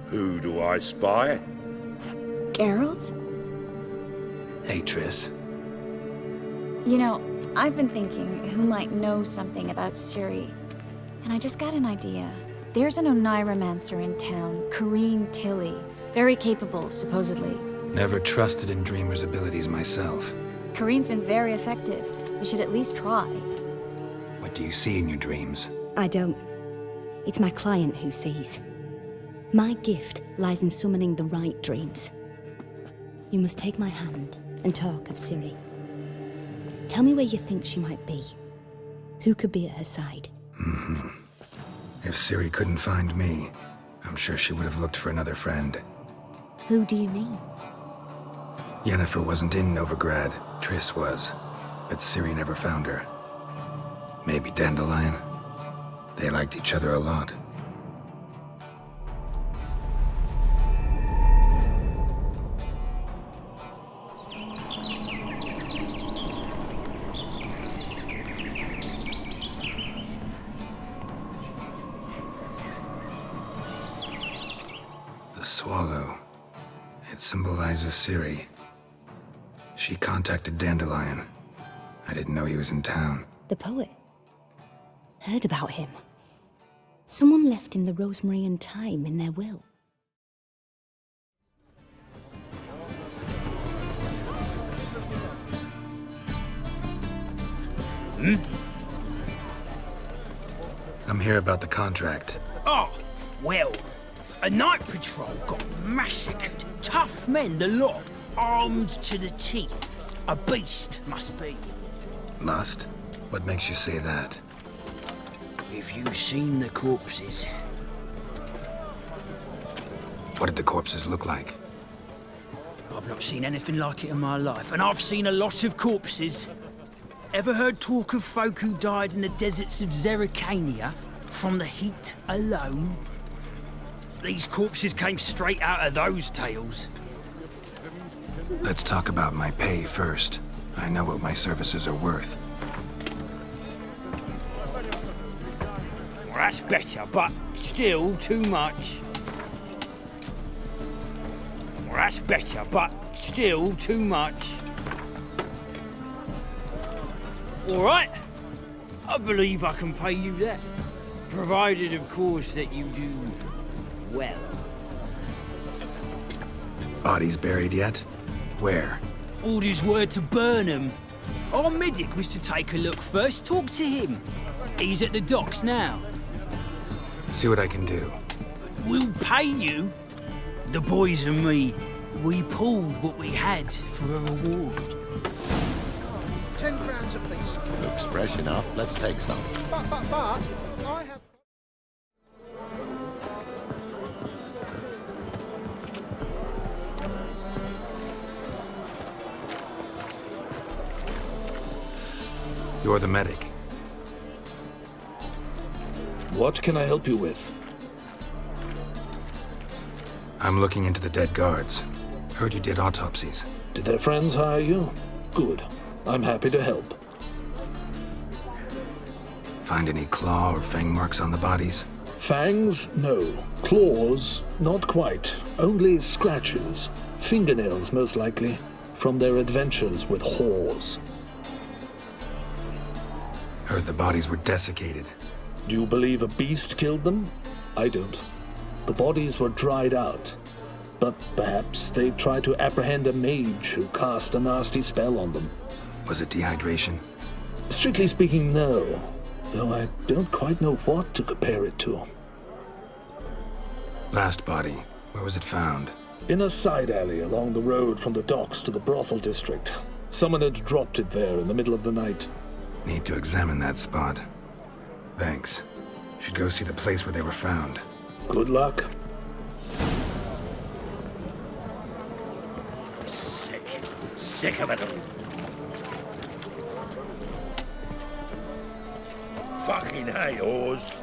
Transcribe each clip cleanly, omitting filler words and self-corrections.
Who do I spy? Geralt? Hey, Triss. You know, I've been thinking who might know something about Ciri. And I just got an idea. There's an Oneiromancer in town, Corrine Tilly. Very capable, supposedly. Never trusted in Dreamer's abilities myself. Corrine's been very effective. You should at least try. What do you see in your dreams? I don't. It's my client who sees. My gift lies in summoning the right dreams. You must take my hand and talk of Ciri. Tell me where you think she might be. Who could be at her side? If Ciri couldn't find me, I'm sure she would have looked for another friend. Who do you mean? Yennefer wasn't in Novigrad. Triss was. But Ciri never found her. Maybe Dandelion? They liked each other a lot. The swallow. It symbolizes Ciri. She contacted Dandelion. I didn't know he was in town. The poet. Heard about him. Someone left him the rosemary and thyme in their will. I'm here about the contract. Oh, well, a night patrol got massacred. Tough men, the lot, armed to the teeth. A beast, must be. Must? What makes you say that? If you've seen the corpses. What did the corpses look like? I've not seen anything like it in my life, and I've seen a lot of corpses. Ever heard talk of folk who died in the deserts of Zerrikania from the heat alone? These corpses came straight out of those tales. Let's talk about my pay first. I know what my services are worth. Well, that's better, but still too much. Well, that's better, but still too much. All right, I believe I can pay you that. Provided, of course, that you do well. Bodies buried yet? Where? Orders were to burn him. Our medic was to take a look first, talk to him. He's at the docks now. See what I can do. We'll pay you. The boys and me, we pulled what we had for a reward. 10 crowns apiece. Looks fresh enough. Let's take some. But, I have... You're the medic. What can I help you with? I'm looking into the dead guards. Heard you did autopsies. Did their friends hire you? Good. I'm happy to help. Find any claw or fang marks on the bodies? Fangs? No. Claws? Not quite. Only scratches. Fingernails, most likely. From their adventures with whores. Heard the bodies were desiccated. Do you believe a beast killed them? I don't. The bodies were dried out. But perhaps they tried to apprehend a mage who cast a nasty spell on them. Was it dehydration? Strictly speaking, no. Though I don't quite know what to compare it to. Last body. Where was it found? In a side alley along the road from the docks to the brothel district. Someone had dropped it there in the middle of the night. Need to examine that spot. Thanks. Should go see the place where they were found. Good luck. Sick. Sick of it all. Fucking hey, Oz.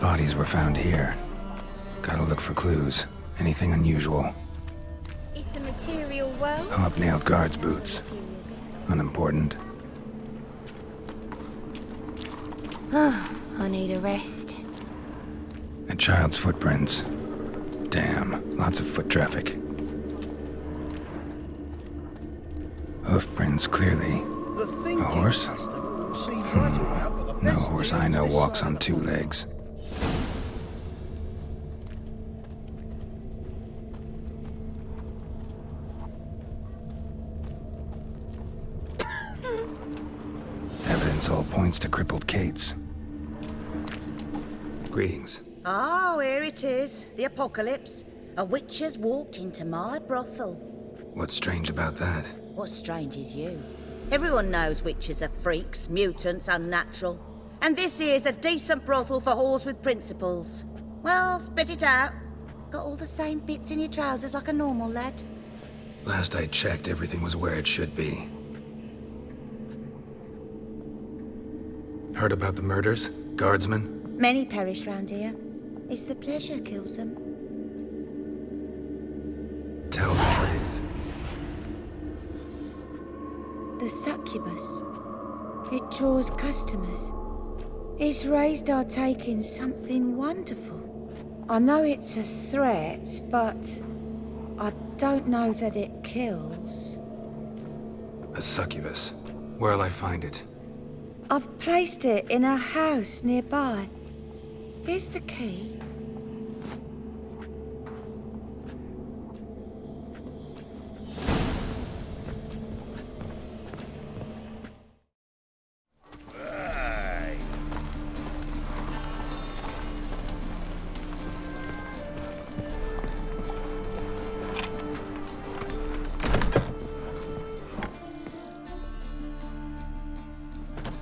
Bodies were found here. Gotta look for clues. Anything unusual. It's a material world. Hung up nailed guards' boots. Unimportant. I need a rest. A child's footprints. Damn, lots of foot traffic. Hoof prints clearly. The thinking A horse? custom will see right away I've got the No best horse deal I know this walks side on of the 2 border. legs. Evidence all points to crippled Kate's. Greetings. Oh, here it is. The apocalypse. A witch has walked into my brothel. What's strange about that? What's strange is you. Everyone knows witches are freaks, mutants, unnatural. And this here's a decent brothel for whores with principles. Well, spit it out. Got all the same bits in your trousers like a normal lad. Last I checked, everything was where it should be. Heard about the murders? Guardsmen? Many perish round here. It's the pleasure kills them. Tell the truth. The succubus. It draws customers. It's raised our take in something wonderful. I know it's a threat, but I don't know that it kills. A succubus. Where'll I find it? I've placed it in a house nearby. Here's the key. Aye.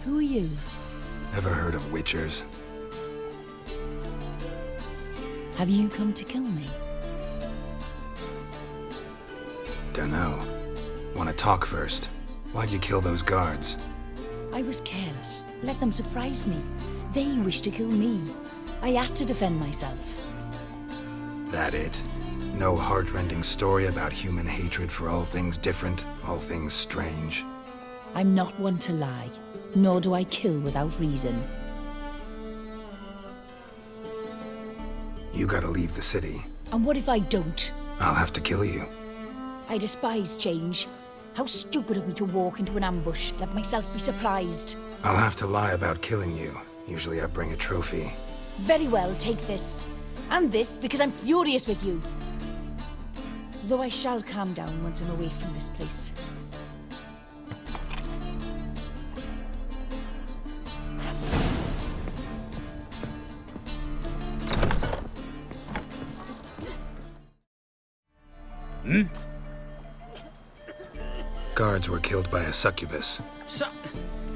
Who are you? Ever heard of witchers? Have you come to kill me? Dunno. Wanna talk first? Why'd you kill those guards? I was careless. Let them surprise me. They wished to kill me. I had to defend myself. That it? No heart-rending story about human hatred for all things different, all things strange? I'm not one to lie, nor do I kill without reason. You gotta leave the city. And what if I don't? I'll have to kill you. I despise change. How stupid of me to walk into an ambush, let myself be surprised. I'll have to lie about killing you. Usually I bring a trophy. Very well, take this. And this, because I'm furious with you. Though I shall calm down once I'm away from this place. Guards were killed by a succubus.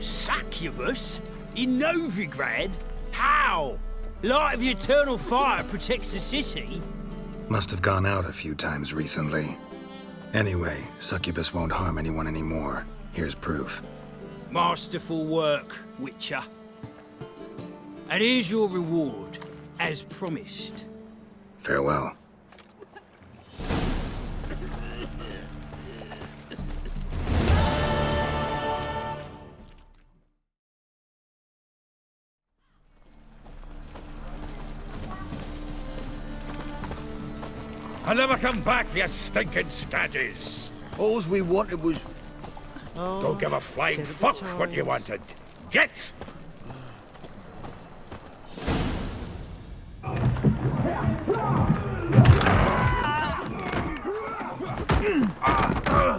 Succubus? In Novigrad? How? Light of the eternal fire protects the city? Must have gone out a few times recently. Anyway, succubus won't harm anyone anymore. Here's proof. Masterful work, Witcher. And here's your reward, as promised. Farewell. I'll never come back, you stinking scadges. Alls we wanted was... Don't give a flying fuck what you wanted. Get!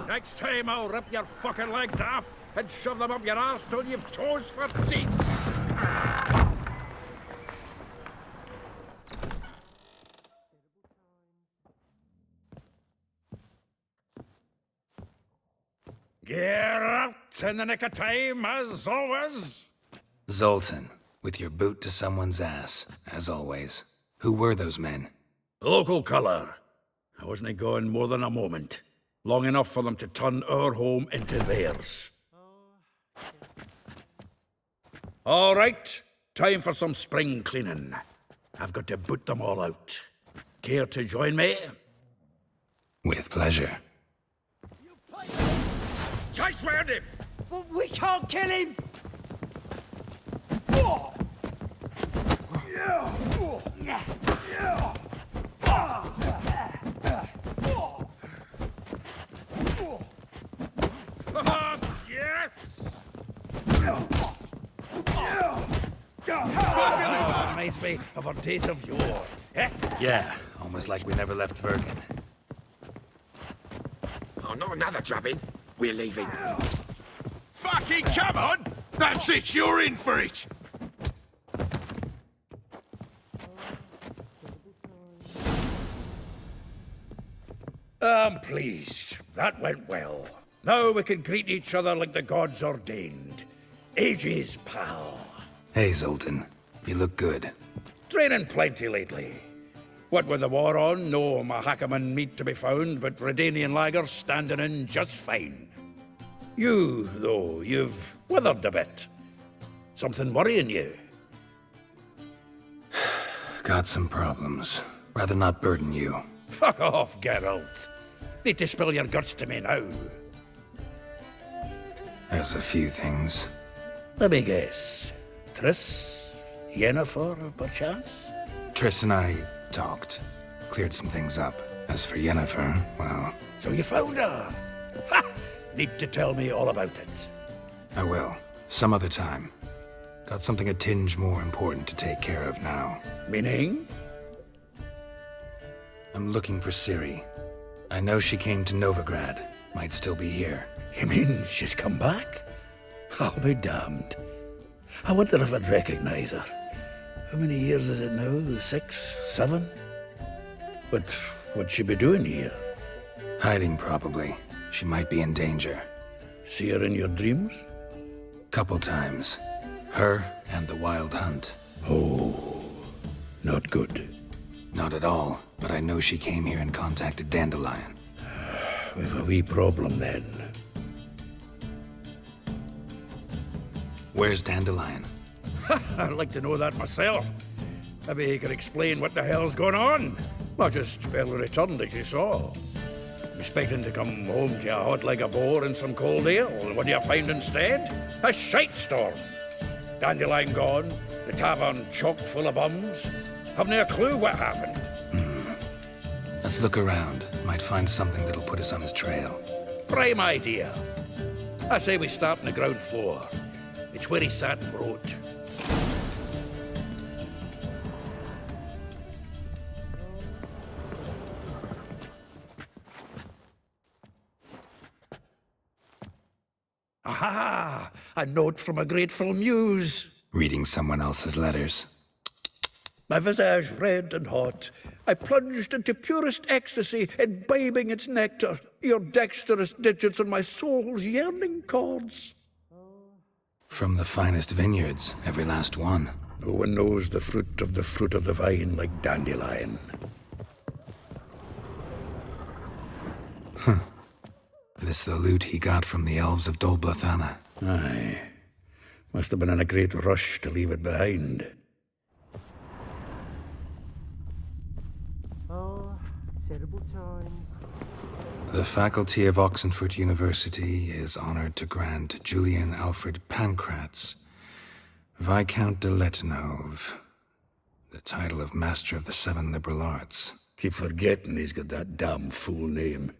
Next time I'll rip your fucking legs off and shove them up your ass till you've toes for teeth. Geralt in the nick of time, as always. Zoltan, with your boot to someone's ass, as always. Who were those men? Local colour. I wasn't going more than a moment. Long enough for them to turn our home into theirs. All right, time for some spring cleaning. I've got to boot them all out. Care to join me? With pleasure. Chase round him! We can't kill him! Reminds me of our days of yore. Eh? Yeah, almost like we never left Vergen. Oh, not another drubbing. We're leaving. Fucking come on! That's it, you're in for it! I'm pleased. That went well. Now we can greet each other like the gods ordained. Ages, pal. Hey, Zoltan. You look good. Training plenty lately. What with the war on, no Mahakaman meat to be found, but Redanian lagers standing in just fine. You, though, you've withered a bit. Something worrying you? Got some problems. Rather not burden you. Fuck off, Geralt. Need to spill your guts to me now. There's a few things. Let me guess. Triss? Yennefer, perchance? Triss and I talked. Cleared some things up. As for Yennefer, well... So you found her? Ha! Need to tell me all about it. I will. Some other time. Got something a tinge more important to take care of now. Meaning? I'm looking for Ciri. I know she came to Novigrad. Might still be here. You mean she's come back? I'll be damned. I wonder if I'd recognize her. How many years is it now? 6? 7? But what'd she be doing here? Hiding, probably. She might be in danger. See her in your dreams? Couple times. Her and the Wild Hunt. Oh, not good. Not at all, but I know she came here and contacted Dandelion. We've a wee problem then. Where's Dandelion? I'd like to know that myself. Maybe he could explain what the hell's going on. I just barely returned, as you saw. Expecting to come home to a hot like a boar and some cold ale. What do you find instead? A shite storm. Dandelion gone, the tavern chock full of bums. Haven't a clue what happened. Let's look around. Might find something that'll put us on his trail. Prime idea. I say we start on the ground floor. It's where he sat and wrote. Aha! A note from a grateful muse. Reading someone else's letters. My visage red and hot, I plunged into purest ecstasy, imbibing its nectar, your dexterous digits on my soul's yearning chords. From the finest vineyards, every last one. No one knows the fruit of the vine like Dandelion. This the loot he got from the elves of Dol Blathanna. Aye. Must have been in a great rush to leave it behind. Terrible time. The faculty of Oxenford University is honored to grant Julian Alfred Pancratz, Viscount de Letonov, the title of Master of the Seven Liberal Arts. Keep forgetting he's got that damn fool name.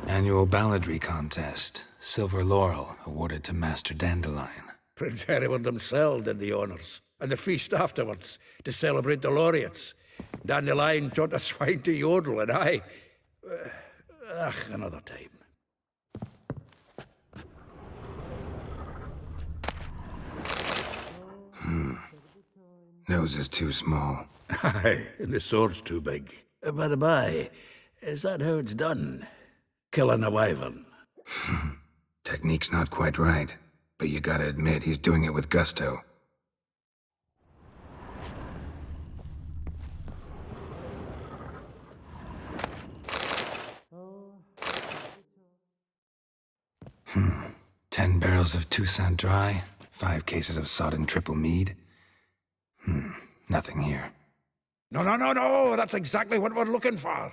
Annual balladry contest. Silver laurel awarded to Master Dandelion. Prince Hereward himself did the honours, and the feast afterwards, to celebrate the laureates. Dandelion taught a swine to yodel, and I... another time. Nose is too small. Aye, and the sword's too big. By the by, is that how it's done? Killing a wyvern? Technique's not quite right, but you gotta admit he's doing it with gusto. Hmm. 10 barrels of Toussaint Dry, 5 cases of sodden triple mead. Nothing here. No, that's exactly what we're looking for.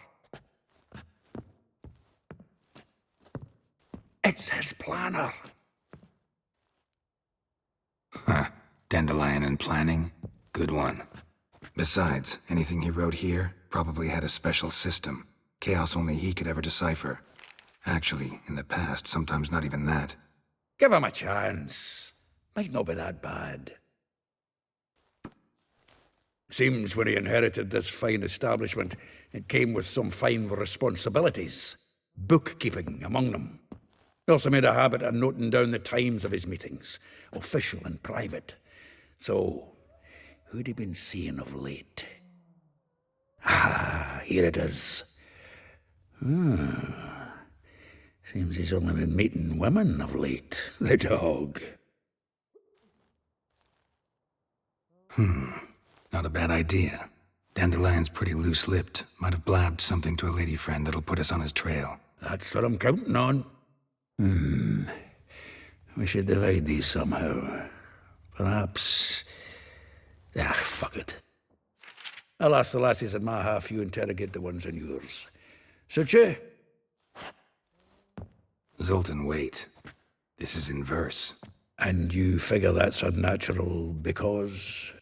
It's his planner. Huh. Dandelion and planning? Good one. Besides, anything he wrote here probably had a special system. Chaos only he could ever decipher. Actually, in the past, sometimes not even that. Give him a chance. Might not be that bad. Seems when he inherited this fine establishment, it came with some fine responsibilities. Bookkeeping among them. He also made a habit of noting down the times of his meetings, official and private. So, who'd he been seeing of late? Ah, here it is. Seems he's only been meeting women of late, the dog. Not a bad idea. Dandelion's pretty loose-lipped. Might have blabbed something to a lady friend that'll put us on his trail. That's what I'm counting on. We should divide these somehow. Perhaps... fuck it. I'll ask the lassies in my half, you interrogate the ones in yours. Suit you? Zoltan, wait. This is in verse. And you figure that's unnatural because...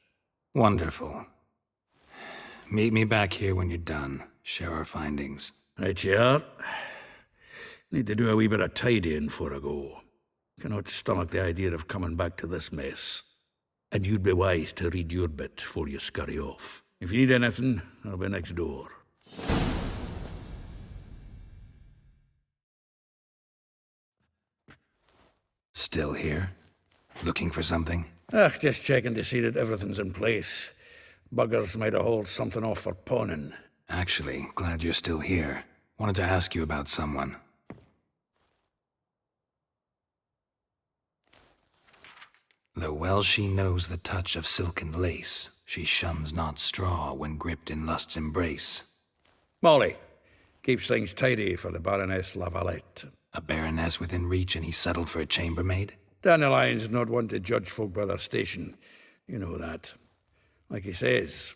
Wonderful. Meet me back here when you're done. Share our findings. Right you are. Need to do a wee bit of tidying before I go. Cannot stomach the idea of coming back to this mess. And you'd be wise to read your bit before you scurry off. If you need anything, I'll be next door. Still here? Looking for something? Just checking to see that everything's in place. Buggers might have hauled something off for pawning. Actually, glad you're still here. Wanted to ask you about someone. Though well she knows the touch of silken lace, she shuns not straw when gripped in lust's embrace. Molly. Keeps things tidy for the Baroness Lavalette. A baroness within reach and he settled for a chambermaid? Dandelion's not one to judge folk by their station. You know that. Like he says,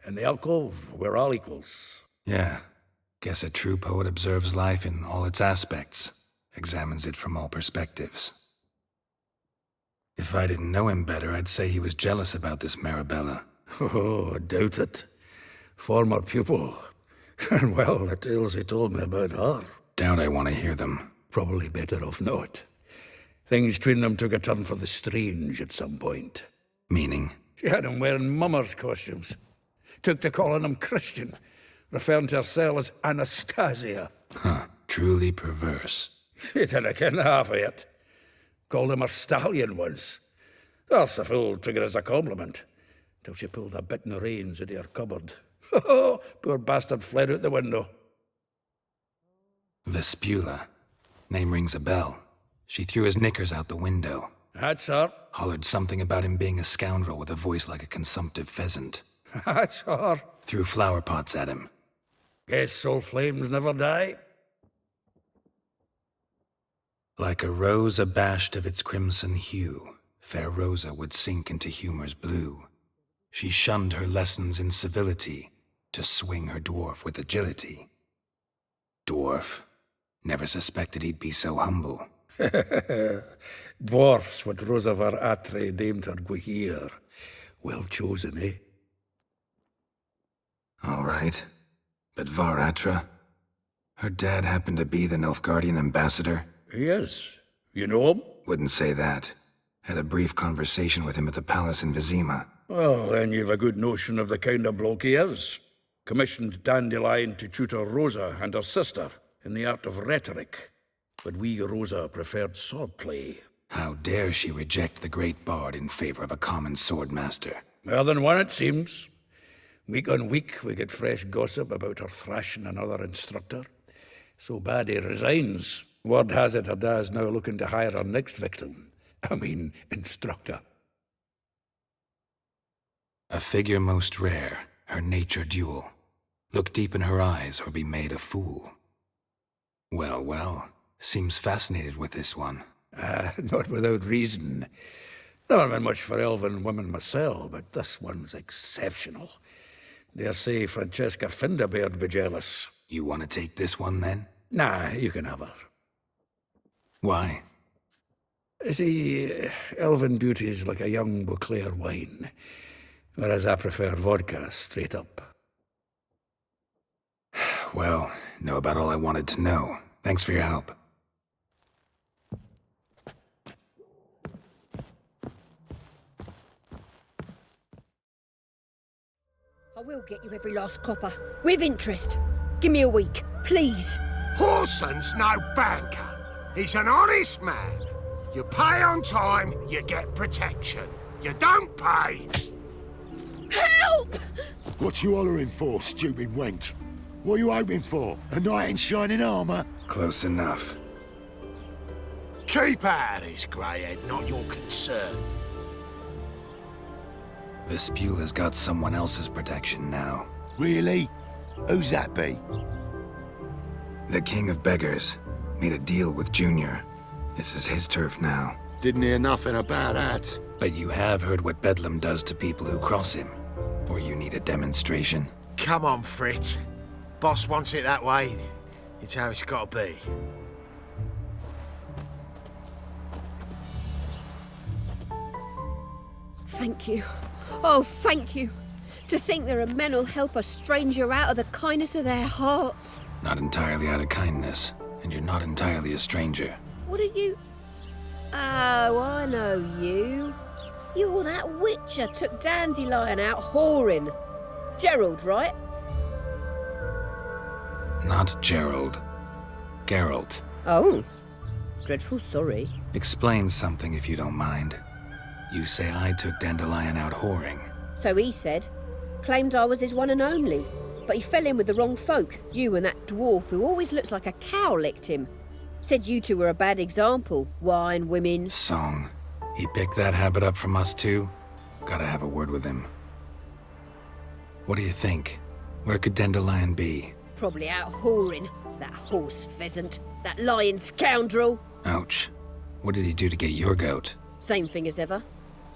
in the alcove, we're all equals. Yeah. Guess a true poet observes life in all its aspects, examines it from all perspectives. If I didn't know him better, I'd say he was jealous about this Marabella. Oh, I doubt it. Former pupil. And well, the tales he told me about her. Doubt I want to hear them. Probably better off not. Things between them took a turn for the strange at some point. Meaning? She had him wearing mummers' costumes. Took to calling him Christian, referring to herself as Anastasia. Huh, truly perverse. He didn't ken half of it. Called him her stallion once. That's the fool took it as a compliment, till she pulled a bit in the reins into her cupboard. Poor bastard fled out the window. Vespula. Name rings a bell. She threw his knickers out the window. That's her. Hollered something about him being a scoundrel with a voice like a consumptive pheasant. That's her. Threw flower pots at him. Guess soul flames never die. Like a rose abashed of its crimson hue, fair Rosa would sink into humor's blue. She shunned her lessons in civility, to swing her dwarf with agility. Dwarf. Never suspected he'd be so humble. Dwarf's what Rosa Var Attre named her Guihir. Well chosen, eh? All right. But Var Attre? Her dad happened to be the Nilfgaardian ambassador? He is. You know him? Wouldn't say that. Had a brief conversation with him at the palace in Vizima. Well, then you've a good notion of the kind of bloke he is. Commissioned Dandelion to tutor Rosa and her sister in the art of rhetoric. But we Rosa preferred swordplay. How dare she reject the great bard in favor of a common swordmaster? More than one, it seems. Week on week, we get fresh gossip about her thrashing another instructor. So bad he resigns. Word has it her dad's now looking to hire her next victim. Instructor. A figure most rare, her nature dual. Look deep in her eyes or be made a fool. Well, well, seems fascinated with this one. Not without reason. Never been much for elven women myself, but this one's exceptional. Dare say Francesca Finderbeard'd be jealous. You want to take this one, then? Nah, you can have her. Why? See, elven beauty's like a young Beauclair wine, whereas I prefer vodka straight up. Well, know about all I wanted to know. Thanks for your help. I will get you every last copper, with interest. Give me a week, please. Horson's no banker. He's an honest man. You pay on time, you get protection. You don't pay... Help! What you hollering for, stupid wench? What are you hoping for? A knight in shining armour? Close enough. Keep out of this, greyhead, not your concern. Vespula's got someone else's protection now. Really? Who's that be? The King of Beggars made a deal with Junior. This is his turf now. Didn't hear nothing about that. But you have heard what Bedlam does to people who cross him. Or you need a demonstration? Come on, Fritz. Boss wants it that way. It's how it's got to be. Thank you. Oh, thank you. To think there are men who'll help a stranger out of the kindness of their hearts. Not entirely out of kindness, and you're not entirely a stranger. What are you... Oh, I know you. You're that witcher took Dandelion out whoring. Geralt, right? Not Gerald. Geralt. Oh. Dreadful sorry. Explain something if you don't mind. You say I took Dandelion out whoring. So he said. Claimed I was his one and only. But he fell in with the wrong folk. You and that dwarf who always looks like a cow licked him. Said you two were a bad example. Wine, women... Song. He picked that habit up from us too? Gotta have a word with him. What do you think? Where could Dandelion be? Probably out whoring. That horse pheasant. That lying scoundrel. Ouch. What did he do to get your goat? Same thing as ever.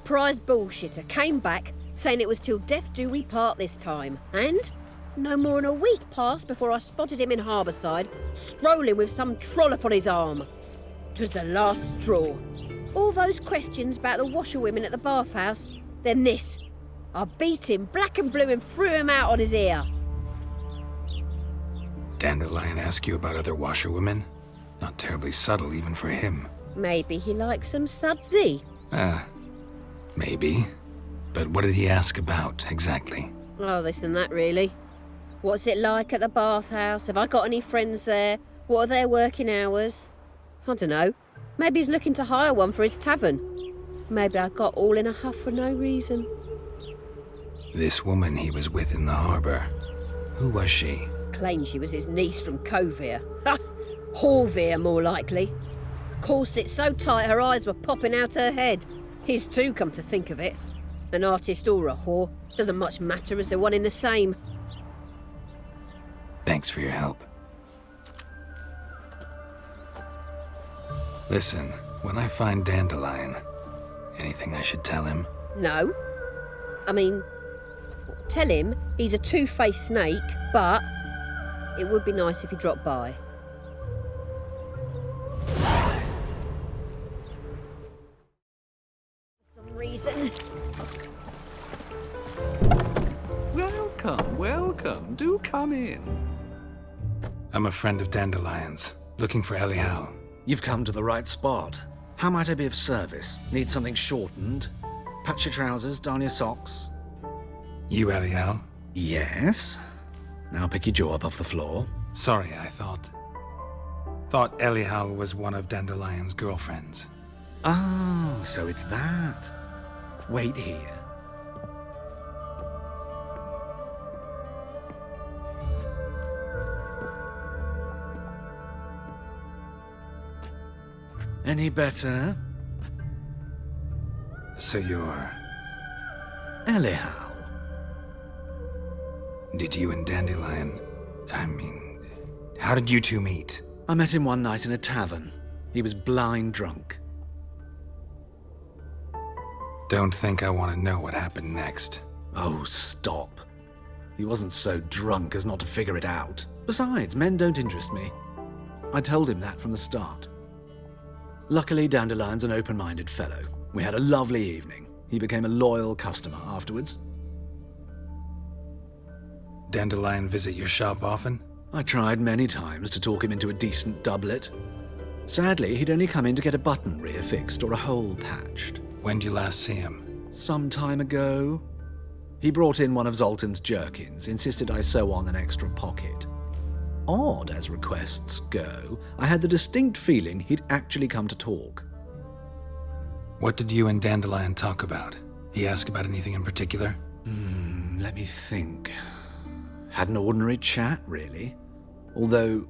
Prize bullshitter came back, saying it was till death do we part this time. And no more than a week passed before I spotted him in Harbourside, strolling with some trollop on his arm. 'Twas the last straw. All those questions about the washerwomen at the bathhouse, then this. I beat him black and blue and threw him out on his ear. Dandelion ask you about other washerwomen? Not terribly subtle even for him. Maybe he likes some sudsy. Maybe. But what did he ask about, exactly? Oh, this and that, really. What's it like at the bathhouse? Have I got any friends there? What are their working hours? I don't know. Maybe he's looking to hire one for his tavern. Maybe I got all in a huff for no reason. This woman he was with in the harbour. Who was she? Claimed she was his niece from Kovir. Ha! Horvir, more likely. Corset so tight her eyes were popping out her head. His too, come to think of it. An artist or a whore. Doesn't much matter as they're one in the same. Thanks for your help. Listen, when I find Dandelion, anything I should tell him? No. I mean, tell him he's a two-faced snake, but it would be nice if he dropped by. For some reason. Welcome, welcome. Do come in. I'm a friend of Dandelion's, looking for Elihal. You've come to the right spot. How might I be of service? Need something shortened? Patch your trousers, darn your socks? You Elihal? Yes. Now pick your jaw up off the floor. Sorry, I thought Elihal was one of Dandelion's girlfriends. Oh, so it's that. Wait here. Any better? So you're... Elihal. Did you and Dandelion... how did you two meet? I met him one night in a tavern. He was blind drunk. Don't think I want to know what happened next. Oh, stop. He wasn't so drunk as not to figure it out. Besides, men don't interest me. I told him that from the start. Luckily, Dandelion's an open-minded fellow. We had a lovely evening. He became a loyal customer afterwards. Dandelion visit your shop often? I tried many times to talk him into a decent doublet. Sadly, he'd only come in to get a button reaffixed or a hole patched. When did you last see him? Some time ago. He brought in one of Zoltan's jerkins, insisted I sew on an extra pocket. Odd as requests go, I had the distinct feeling he'd actually come to talk. What did you and Dandelion talk about? He asked about anything in particular? Let me think. Had an ordinary chat, really. Although,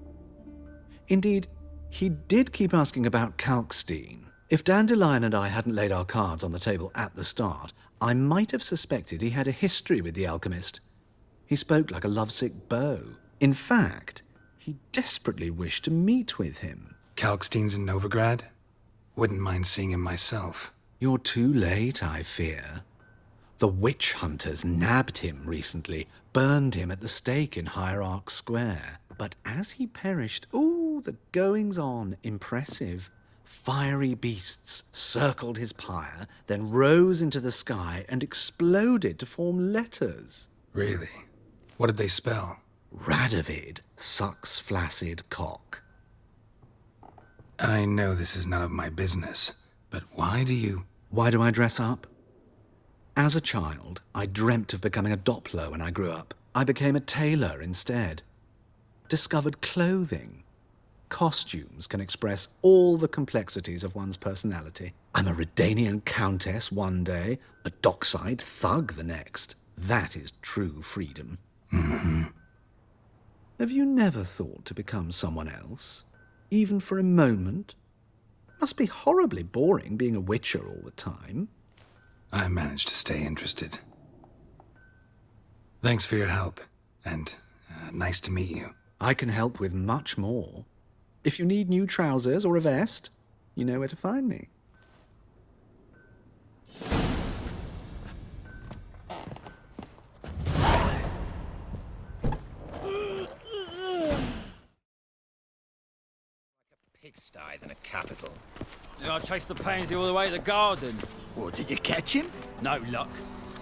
indeed, he did keep asking about Kalkstein. If Dandelion and I hadn't laid our cards on the table at the start, I might have suspected he had a history with the alchemist. He spoke like a lovesick beau. In fact, he desperately wished to meet with him. Kalkstein's in Novigrad? Wouldn't mind seeing him myself. You're too late, I fear. The witch hunters nabbed him recently, burned him at the stake in Hierarch Square. But as he perished, the goings-on, impressive. Fiery beasts circled his pyre, then rose into the sky and exploded to form letters. Really? What did they spell? Radovid sucks flaccid cock. I know this is none of my business, but why do I dress up? As a child, I dreamt of becoming a Doppler when I grew up. I became a tailor instead. Discovered clothing. Costumes can express all the complexities of one's personality. I'm a Redanian countess one day, a dockside thug the next. That is true freedom. Have you never thought to become someone else? Even for a moment? Must be horribly boring being a witcher all the time. I managed to stay interested. Thanks for your help, and nice to meet you. I can help with much more. If you need new trousers or a vest, you know where to find me. Pigsty than a capital. Did I chase the pansy all the way to the garden? What, did you catch him? No luck.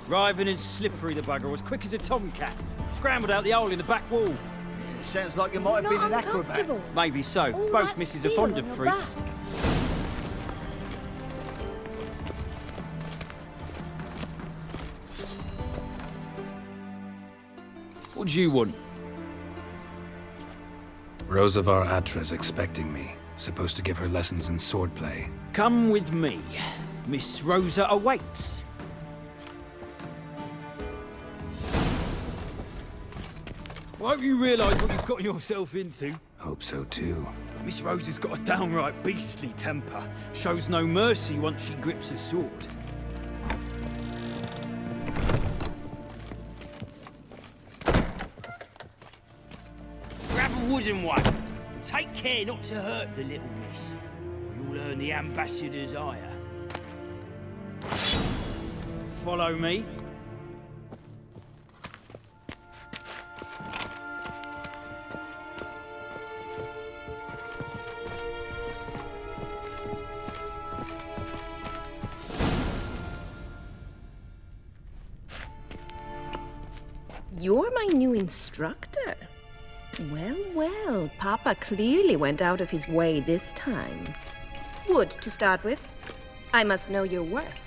Writhing and slippery, the bugger was quick as a tomcat. Scrambled out the hole in the back wall. Yeah, sounds like you might have been an acrobat. Maybe so. Both misses are fond of freaks. What do you want? Rosa Var Attre's expecting me. Supposed to give her lessons in swordplay. Come with me. Miss Rosa awaits. Well, I hope you realise what you've gotten yourself into. Hope so too. Miss Rosa's got a downright beastly temper. Shows no mercy once she grips a sword. Grab a wooden one. Take care not to hurt the little miss, or you'll earn the ambassador's ire. Follow me. You're my new instructor. Well, well, Papa clearly went out of his way this time. Wood, to start with. I must know your worth.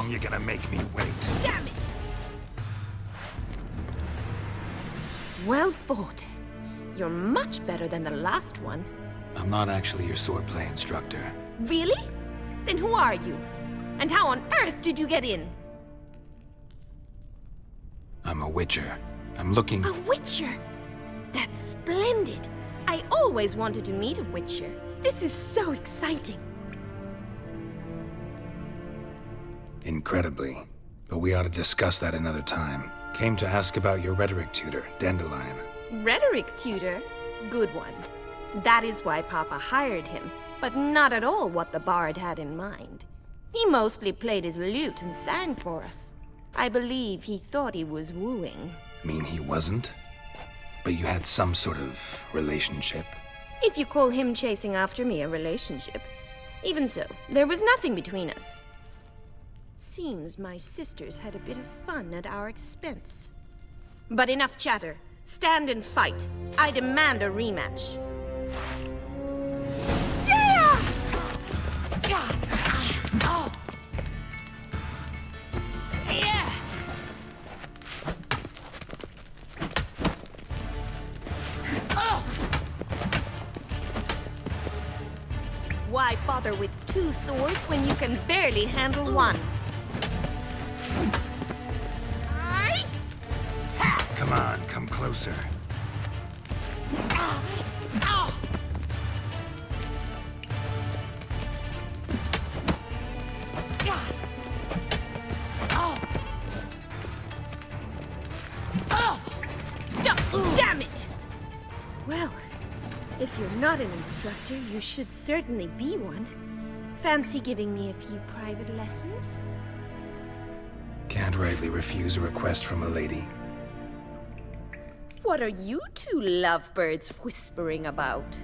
You're gonna make me wait. Damn it! Well fought. You're much better than the last one. I'm not actually your swordplay instructor. Really? Then who are you? And how on earth did you get in? I'm a witcher. I'm looking... A witcher! That's splendid! I always wanted to meet a witcher. This is so exciting. Incredibly. But we ought to discuss that another time. Came to ask about your rhetoric tutor, Dandelion. Rhetoric tutor? Good one. That is why Papa hired him, but not at all what the bard had in mind. He mostly played his lute and sang for us. I believe he thought he was wooing. Mean he wasn't? But you had some sort of relationship? If you call him chasing after me a relationship. Even so, there was nothing between us. Seems my sisters had a bit of fun at our expense. But enough chatter. Stand and fight. I demand a rematch. Yeah! Oh. Yeah! Oh. Why bother with 2 swords when you can barely handle one? Come on, come closer. Stop! Damn it! Well, if you're not an instructor, you should certainly be one. Fancy giving me a few private lessons? Can't rightly refuse a request from a lady. What are you 2 lovebirds whispering about?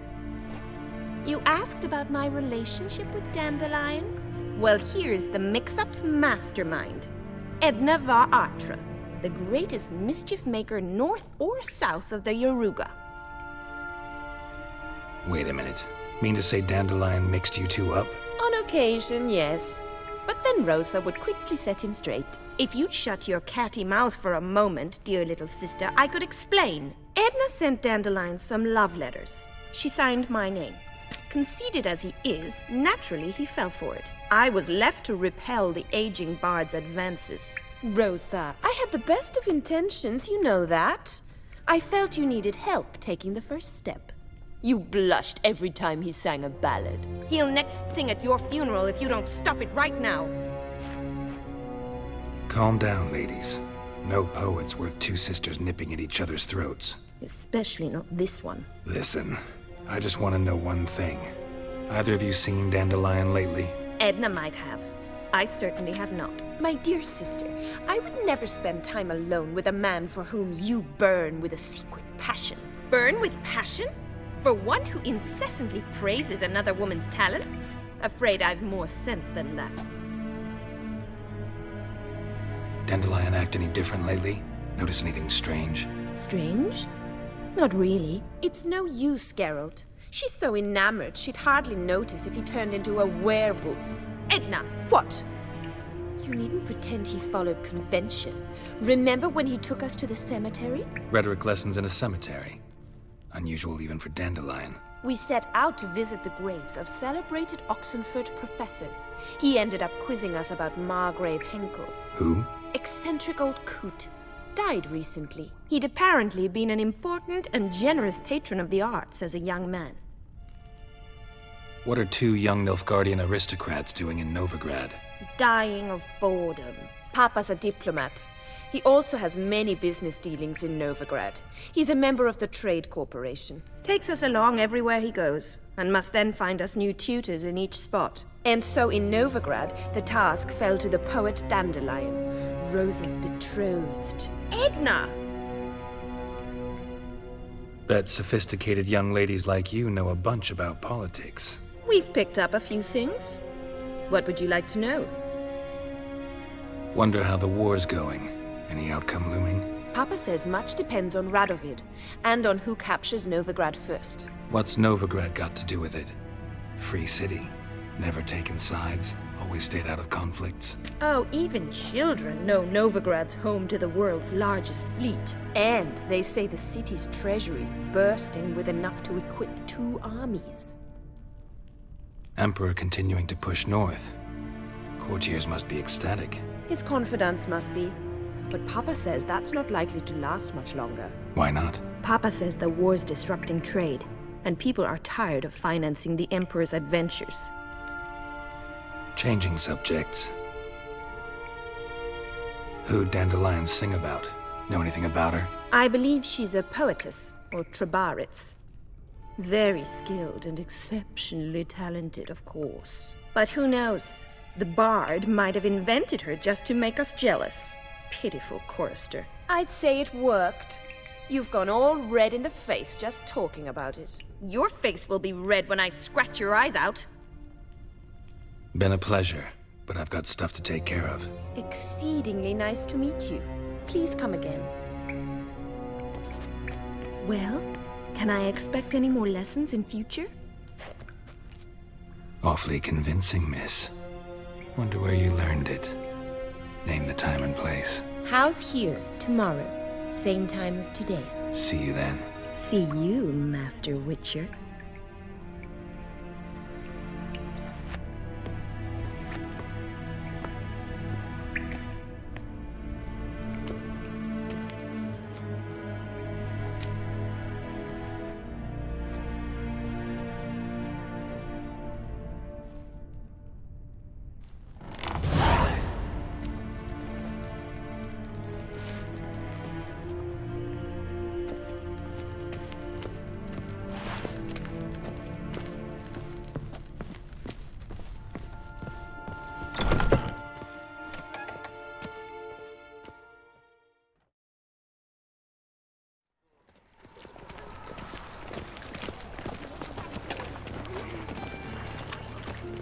You asked about my relationship with Dandelion? Well, here's the mix-up's mastermind. Edna Var Attre, the greatest mischief maker north or south of the Yaruga. Wait a minute. Mean to say Dandelion mixed you 2 up? On occasion, yes. But then Rosa would quickly set him straight. If you'd shut your catty mouth for a moment, dear little sister, I could explain. Edna sent Dandelion some love letters. She signed my name. Conceited as he is, naturally he fell for it. I was left to repel the aging bard's advances. Rosa, I had the best of intentions, you know that. I felt you needed help taking the first step. You blushed every time he sang a ballad. He'll next sing at your funeral if you don't stop it right now. Calm down, ladies. No poet's worth 2 sisters nipping at each other's throats. Especially not this one. Listen, I just want to know one thing. Either of you seen Dandelion lately? Edna might have. I certainly have not. My dear sister, I would never spend time alone with a man for whom you burn with a secret passion. Burn with passion? For one who incessantly praises another woman's talents? Afraid I've more sense than that. Dandelion act any different lately? Notice anything strange? Strange? Not really. It's no use, Geralt. She's so enamored she'd hardly notice if he turned into a werewolf. Edna, what? You needn't pretend he followed convention. Remember when he took us to the cemetery? Rhetoric lessons in a cemetery. Unusual even for Dandelion. We set out to visit the graves of celebrated Oxenford professors. He ended up quizzing us about Margrave Henkel. Who? Eccentric old coot. Died recently. He'd apparently been an important and generous patron of the arts as a young man. What are 2 young Nilfgaardian aristocrats doing in Novigrad? Dying of boredom. Papa's a diplomat. He also has many business dealings in Novigrad. He's a member of the Trade Corporation. Takes us along everywhere he goes, and must then find us new tutors in each spot. And so in Novigrad, the task fell to the poet Dandelion, Rosa's betrothed. Edna! Bet sophisticated young ladies like you know a bunch about politics. We've picked up a few things. What would you like to know? Wonder how the war's going. Any outcome looming? Papa says much depends on Radovid, and on who captures Novigrad first. What's Novigrad got to do with it? Free city. Never taken sides. Always stayed out of conflicts. Oh, even children know Novigrad's home to the world's largest fleet. And they say the city's treasury's bursting with enough to equip 2 armies. Emperor continuing to push north. Courtiers must be ecstatic. His confidants must be. but Papa says that's not likely to last much longer. Why not? Papa says the war's disrupting trade, and people are tired of financing the Emperor's adventures. Changing subjects. Who'd Dandelion sing about? Know anything about her? I believe she's a poetess, or trabaritz. Very skilled and exceptionally talented, of course. But who knows? The bard might have invented her just to make us jealous. Pitiful chorister. I'd say it worked. You've gone all red in the face just talking about it. Your face will be red when I scratch your eyes out. Been a pleasure, but I've got stuff to take care of. Exceedingly nice to meet you. Please come again. Well, can I expect any more lessons in future? Awfully convincing, miss. Wonder where you learned it. Name the time and place. House here, tomorrow. Same time as today. See you then. See you, Master Witcher.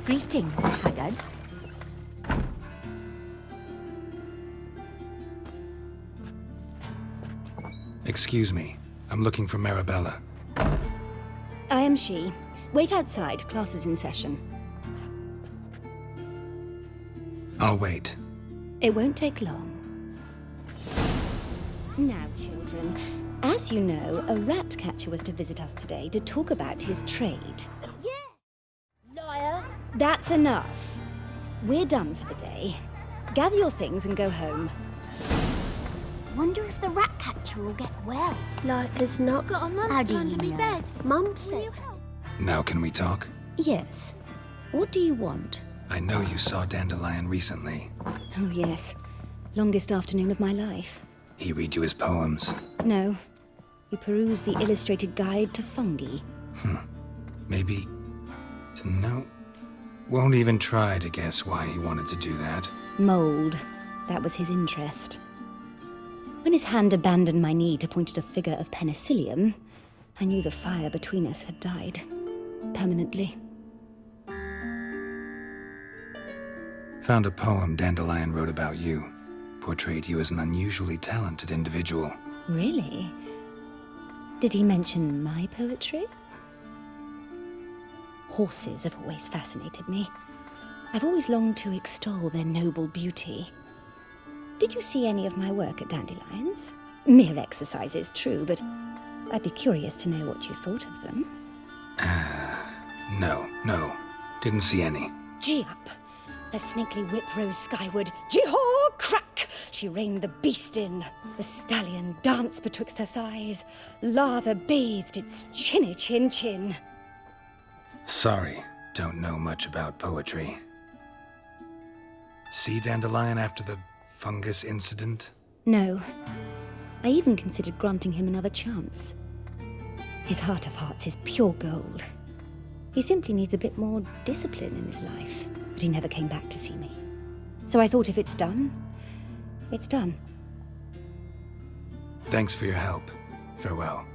Greetings, Haggard. Excuse me. I'm looking for Marabella. I am she. Wait outside. Class is in session. I'll wait. It won't take long. Now, children, as you know, a rat catcher was to visit us today to talk about his trade. Liar. That's enough. We're done for the day. Gather your things and go home. Wonder if the rat catcher will get well. Like as not. Got a How monster do under you me know? bed. Mum says. Now can we talk? Yes. What do you want? I know you saw Dandelion recently. Oh, yes. Longest afternoon of my life. He read you his poems. No. We perused the illustrated guide to fungi. Maybe... No. Won't even try to guess why he wanted to do that. Mold. That was his interest. When his hand abandoned my knee to point at a figure of penicillium, I knew the fire between us had died. Permanently. Found a poem Dandelion wrote about you. Portrayed you as an unusually talented individual. Really? Did he mention my poetry? Horses have always fascinated me. I've always longed to extol their noble beauty. Did you see any of my work at Dandelion's? Mere exercises, true, but I'd be curious to know what you thought of them. No. Didn't see any. Gee up! A snakely whip rose skyward. Jee-haw! Crack! She reined the beast in. The stallion danced betwixt her thighs. Lather bathed its chinny chin. Sorry, don't know much about poetry. See Dandelion after the fungus incident? No. I even considered granting him another chance. His heart of hearts is pure gold. He simply needs a bit more discipline in his life. But he never came back to see me. So I thought if it's done, it's done. Thanks for your help. Farewell.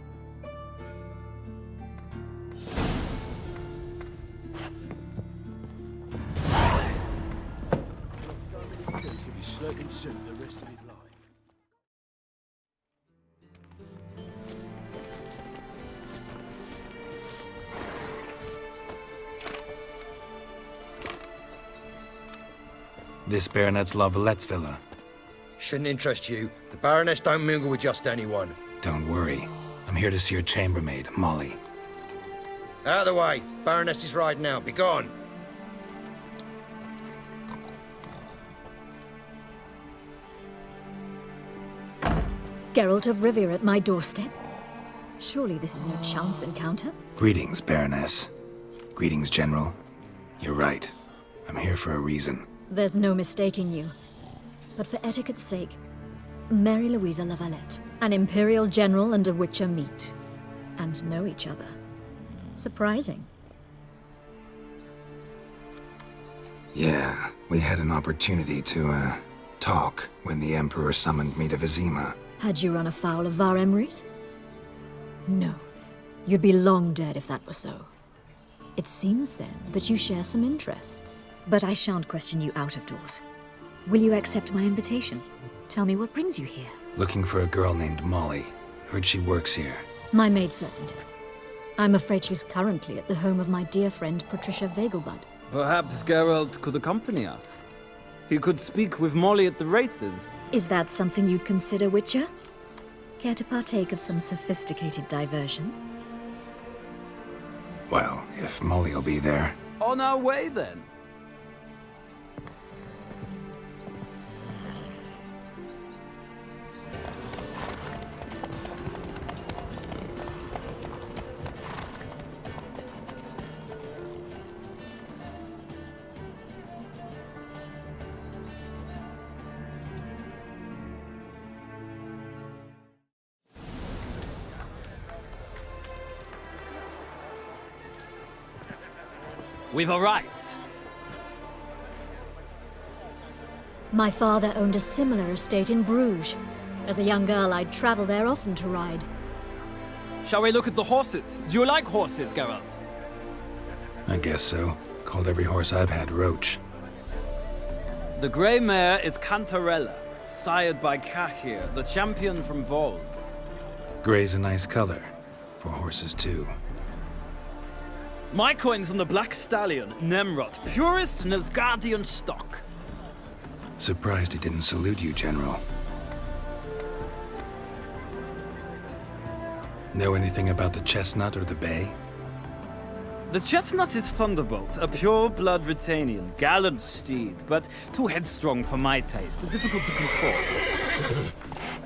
The rest of his life. This Baronet's La Vallette's villa. Shouldn't interest you. The Baroness don't mingle with just anyone. Don't worry. I'm here to see your chambermaid, Molly. Out of the way. Baroness is riding out. Be gone. Geralt of Rivia at my doorstep? Surely this is no chance encounter? Greetings, Baroness. Greetings, General. You're right. I'm here for a reason. There's no mistaking you. But for etiquette's sake, Mary Louisa Lavalette, an Imperial General and a Witcher meet. And know each other. Surprising. Yeah, we had an opportunity to, talk when the Emperor summoned me to Vizima. Had you run afoul of Var Emrys? No. You'd be long dead if that were so. It seems, then, that you share some interests. But I shan't question you out of doors. Will you accept my invitation? Tell me what brings you here. Looking for a girl named Molly. Heard she works here. My maidservant. I'm afraid she's currently at the home of my dear friend Patricia Vegelbud. Perhaps Geralt could accompany us. He could speak with Molly at the races. Is that something you'd consider, Witcher? Care to partake of some sophisticated diversion? Well, if Molly'll be there. On our way, then. We've arrived. My father owned a similar estate in Bruges. As a young girl, I'd travel there often to ride. Shall we look at the horses? Do you like horses, Geralt? I guess so. Called every horse I've had Roach. The grey mare is Cantarella, sired by Cahir, the champion from Vol. Grey's a nice color. For horses, too. My coin's on the Black Stallion, Nemrod, purest Nilfgaardian stock. Surprised he didn't salute you, General. Know anything about the chestnut or the bay? The chestnut is Thunderbolt, a pure-blood Retanian, gallant steed, but too headstrong for my taste, difficult to control.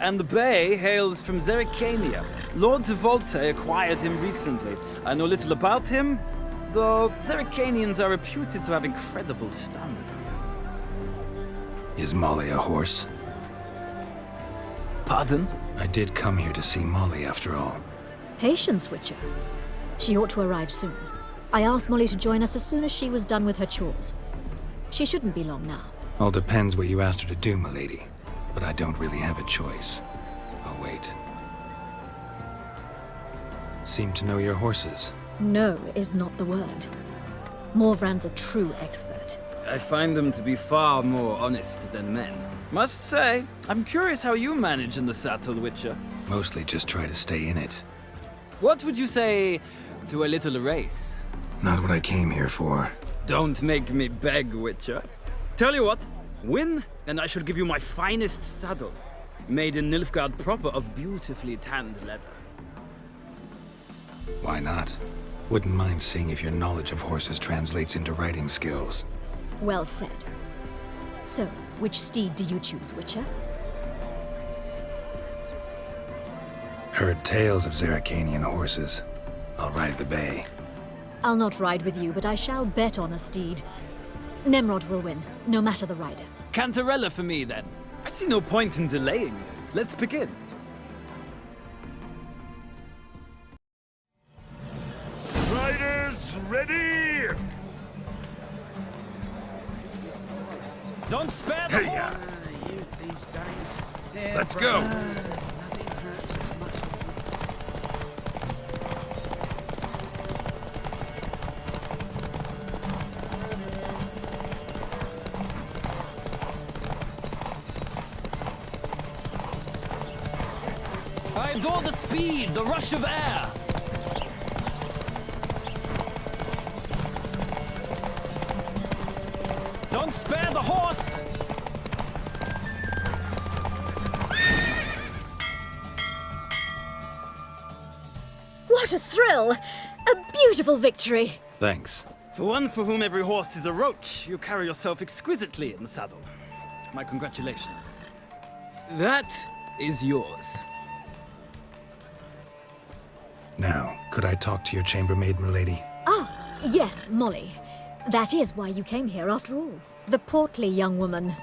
And the bay hails from Zerrikania. Lord de Volte acquired him recently. I know little about him, though Zerrikanians are reputed to have incredible stamina. Is Molly a horse? Pardon? I did come here to see Molly, after all. Patience, Witcher. She ought to arrive soon. I asked Molly to join us as soon as she was done with her chores. She shouldn't be long now. All depends what you asked her to do, milady. But I don't really have a choice. I'll wait. Seem to know your horses. No is not the word. Morvran's a true expert. I find them to be far more honest than men. Must say, I'm curious how you manage in the saddle, Witcher. Mostly just try to stay in it. What would you say to a little race? Not what I came here for. Don't make me beg, Witcher. Tell you what, win, and I shall give you my finest saddle. Made in Nilfgaard proper of beautifully tanned leather. Why not? Wouldn't mind seeing if your knowledge of horses translates into riding skills. Well said. So, which steed do you choose, Witcher? Heard tales of Zerrikanian horses. I'll ride the bay. I'll not ride with you, but I shall bet on a steed. Nemrod will win, no matter the rider. Cantarella for me, then. I see no point in delaying this. Let's begin. Riders, ready! Don't spare the horse! Let's go! I adore the speed, the rush of air. Don't spare the horse! What a thrill! A beautiful victory! Thanks. For one for whom every horse is a roach, you carry yourself exquisitely in the saddle. My congratulations. That is yours. Now, could I talk to your chambermaid, milady? Ah, yes, Molly. That is why you came here after all. The portly young woman.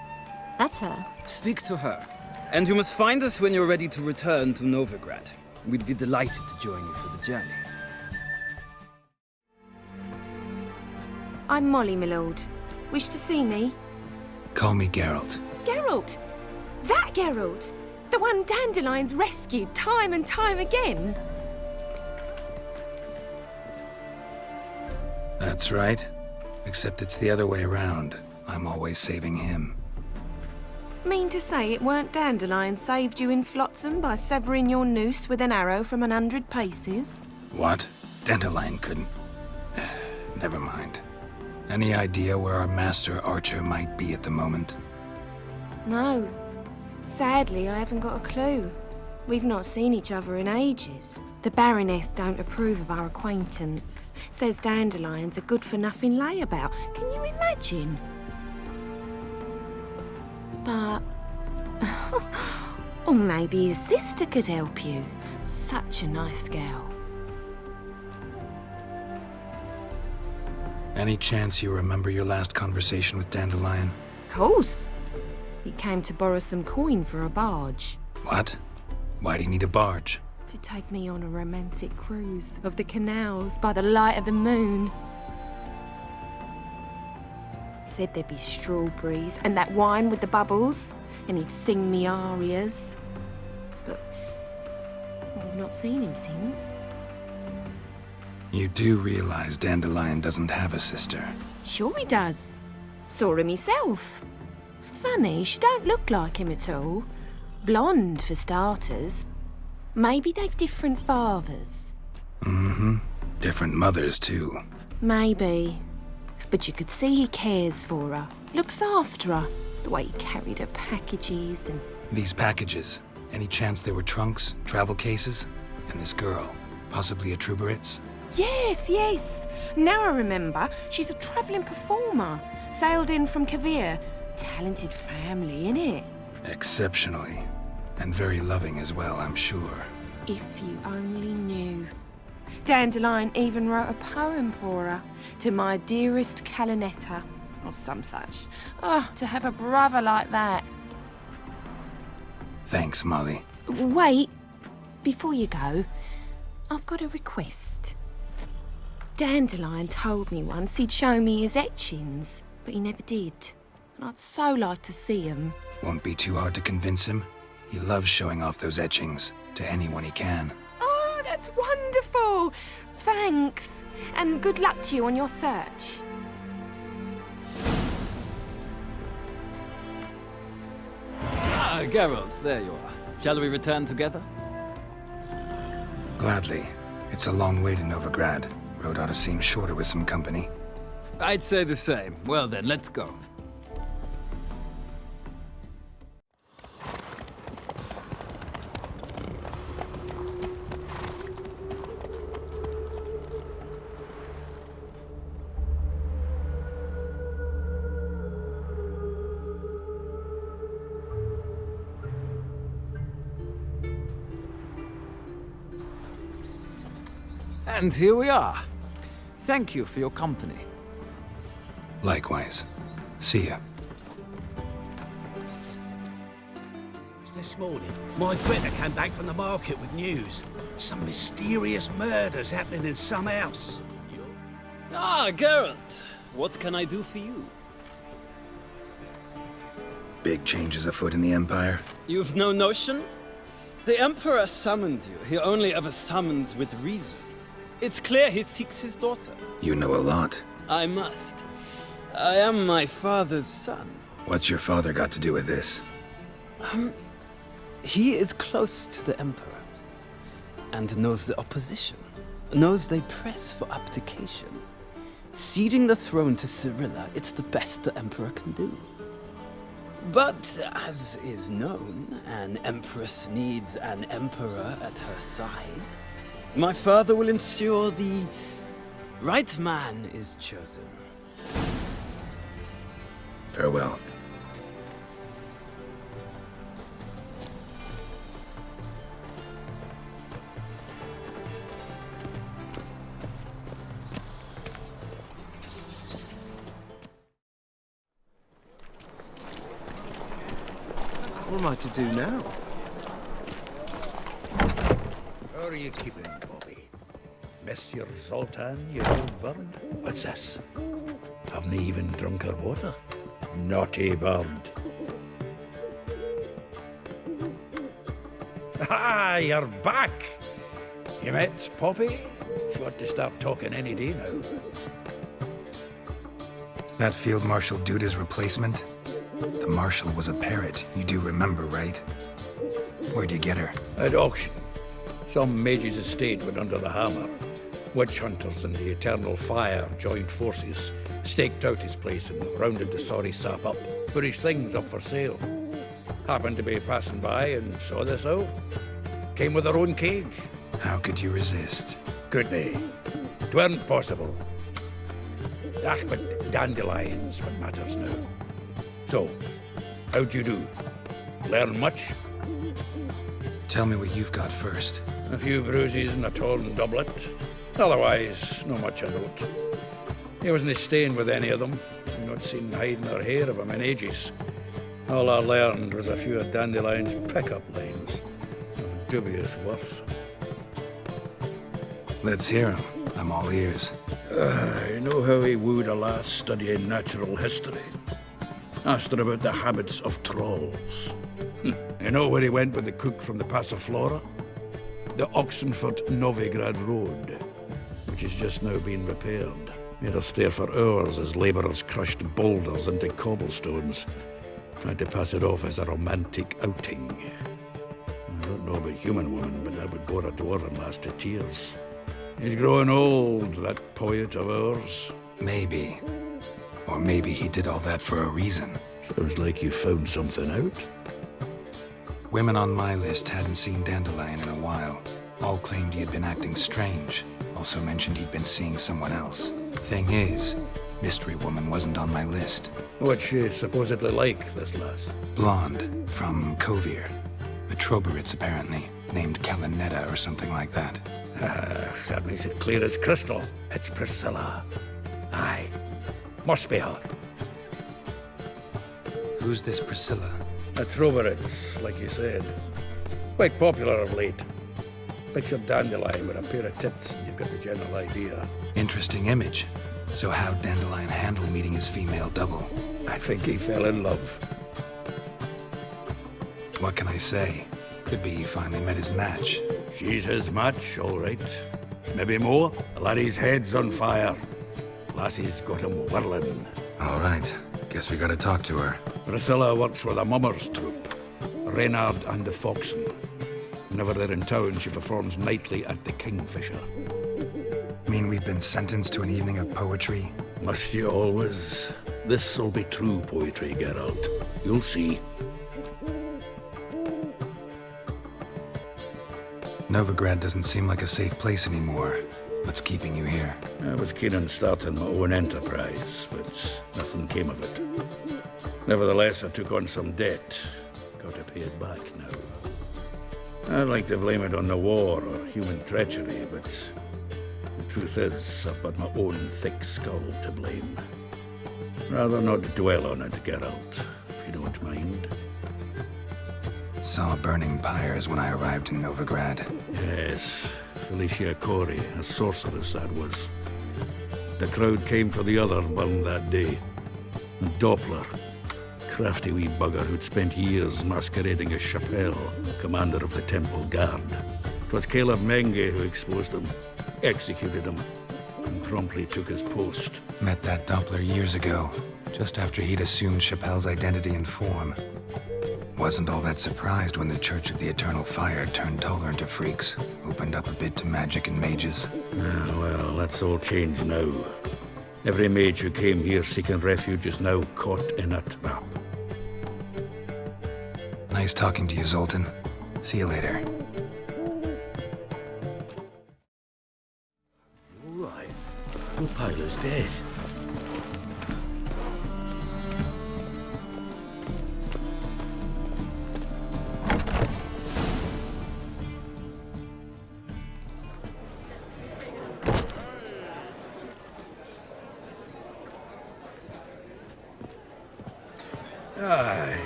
That's her. Speak to her. And you must find us when you're ready to return to Novigrad. We'd be delighted to join you for the journey. I'm Molly, my lord. Wish to see me? Call me Geralt. Geralt! That Geralt! The one Dandelion's rescued time and time again! That's right. Except it's the other way around. I'm always saving him. Mean to say it weren't Dandelion saved you in Flotsam by severing your noose with an arrow from 100 paces? What? Dandelion couldn't... Never mind. Any idea where our master archer might be at the moment? No. Sadly, I haven't got a clue. We've not seen each other in ages. The Baroness don't approve of our acquaintance. Says Dandelion's a good-for-nothing layabout. Can you imagine? But... or maybe his sister could help you. Such a nice girl. Any chance you remember your last conversation with Dandelion? Course. He came to borrow some coin for a barge. What? Why'd he need a barge? To take me on a romantic cruise of the canals by the light of the moon. Said there'd be strawberries and that wine with the bubbles, and he'd sing me arias. But I've not seen him since. You do realize Dandelion doesn't have a sister? Sure he does. Saw him myself. Funny, she don't look like him at all. Blonde, for starters. Maybe they've different fathers. Mm-hmm. Different mothers, too. Maybe. But you could see he cares for her. Looks after her. The way he carried her packages and... These packages, any chance they were trunks, travel cases? And this girl, possibly a Truberitz? Yes, yes. Now I remember. She's a travelling performer. Sailed in from Kavir. Talented family, innit? Exceptionally. And very loving as well, I'm sure. If you only knew. Dandelion even wrote a poem for her. To my dearest Calinetta. Or some such. Oh, to have a brother like that. Thanks, Molly. Wait. Before you go, I've got a request. Dandelion told me once he'd show me his etchings, but he never did. And I'd so like to see them. Won't be too hard to convince him. He loves showing off those etchings to anyone he can. Oh, that's wonderful! Thanks. And good luck to you on your search. Ah, Geralt, there you are. Shall we return together? Gladly. It's a long way to Novigrad. Road ought to seem shorter with some company. I'd say the same. Well then, let's go. And here we are. Thank you for your company. Likewise. See ya. This morning, my critter came back from the market with news. Some mysterious murders happening in some house. Ah, Geralt. What can I do for you? Big changes afoot in the Empire? You've no notion? The Emperor summoned you. He only ever summons with reason. It's clear he seeks his daughter. You know a lot. I must. I am my father's son. What's your father got to do with this? He is close to the Emperor. And knows the opposition. Knows they press for abdication. Ceding the throne to Cirilla, it's the best the Emperor can do. But, as is known, an Empress needs an Emperor at her side. My father will ensure the right man is chosen. Farewell. What am I to do now? How are you keeping, Bobby? Monsieur Zoltan, you old bird? What's this? Haven't you even drunk her water? Naughty bird. Ah, you're back! You met Poppy? She ought to start talking any day now. That Field Marshal Duda's replacement? The Marshal was a parrot, you do remember, right? Where'd you get her? At auction. Some mage's estate went under the hammer. Witch hunters and the Eternal Fire joined forces, staked out his place and rounded the sorry sap up, put his things up for sale. Happened to be passing by and saw this out. Came with her own cage. How could you resist? Could they? 'Tweren't possible. Ah, but dandelions what matters now. So, how'd you do? Learn much? Tell me what you've got first. A few bruises and a torn doublet. Otherwise, not much of note. He wasn't staying with any of them. I'd not seen hide nor hair of him in ages. All I learned was a few of Dandelion's pickup lines. Of dubious worth. Let's hear him. I'm all ears. I know how he wooed a lass studying natural history. Asked her about the habits of trolls. You know where he went with the cook from the Passiflora? The Oxenford-Novigrad Road, which has just now been repaired. Made her stare for hours as labourers crushed boulders into cobblestones, trying to pass it off as a romantic outing. I don't know about human women, but that would bore a dwarven lass to tears. He's growing old, that poet of ours. Maybe. Or maybe he did all that for a reason. Sounds like you found something out. Women on my list hadn't seen Dandelion in a while. All claimed he had been acting strange. Also mentioned he'd been seeing someone else. Thing is, Mystery Woman wasn't on my list. What's she supposedly like, this lass? Blonde, from Kovir. A Troberitz, apparently, named Kalinetta or something like that. That makes it clear as crystal. It's Priscilla. Aye. Must be her. Who's this Priscilla? A Troberitz, like you said. Quite popular of late. Picture Dandelion with a pair of tits, and you've got the general idea. Interesting image. So how'd Dandelion handle meeting his female double? I think he fell in love. What can I say? Could be he finally met his match. She's his match, all right. Maybe more. The laddie's head's on fire. Lassie's got him whirling. All right. Guess we gotta talk to her. Priscilla works for the Mummers troupe. Reynard and the Foxen. Whenever they're in town, she performs nightly at the Kingfisher. Mean we've been sentenced to an evening of poetry? Must you always? This'll be true poetry, Geralt. You'll see. Novigrad doesn't seem like a safe place anymore. What's keeping you here? I was keen on starting my own enterprise, but nothing came of it. Nevertheless, I took on some debt. Got to pay it back now. I'd like to blame it on the war or human treachery, but the truth is, I've got my own thick skull to blame. Rather not dwell on it, Geralt, if you don't mind. Saw burning pyres when I arrived in Novigrad. Yes, Felicia Corey, a sorceress that was. The crowd came for the other one that day. A Doppler, crafty wee bugger who'd spent years masquerading as Chappelle, commander of the Temple Guard. It was Caleb Menge who exposed him, executed him, and promptly took his post. Met that Doppler years ago, just after he'd assumed Chappelle's identity and form. Wasn't all that surprised when the Church of the Eternal Fire turned tolerant of freaks, opened up a bit to magic and mages. Well, that's all changed now. Every mage who came here seeking refuge is now caught in a trap. Nice talking to you, Zoltan. See you later. All right. Your pile is dead.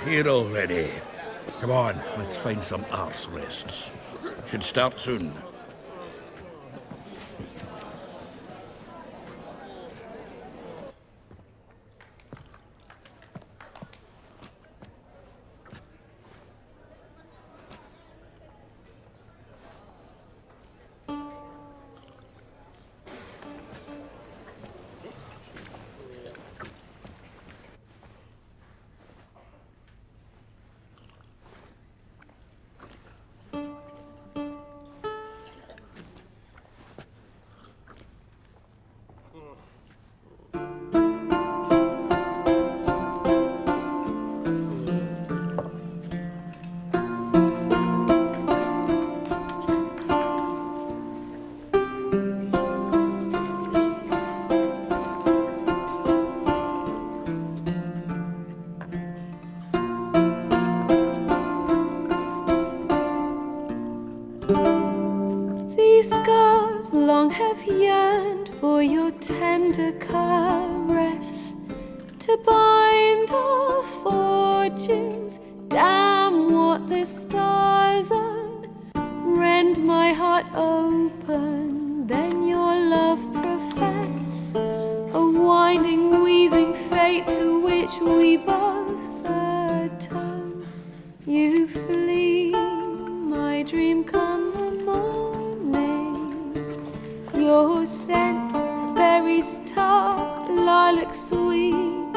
Here already. Come on, let's find some arse rests. Should start soon. These scars long have yearned for your tender caress, to bind our fortunes. Damn what the stars are. Rend my heart open, then your love profess, a winding, weaving fate to which we both atone. You flee, my dream come the morning. Your scent, berries tart, lilac sweet,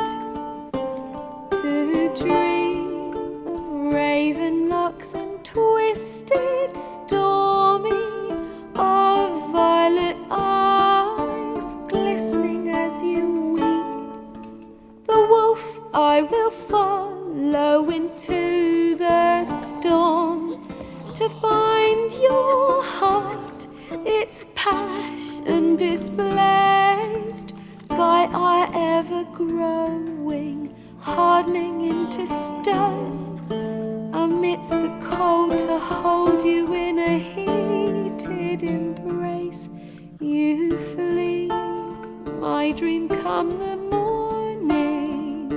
to dream of raven locks and twisted stormy, of violet eyes glistening as you weep. The wolf I will follow into the storm, to find your heart, its passion displaced by our ever-growing, hardening into stone, amidst the cold to hold you in a heated embrace. You flee, my dream come the morning,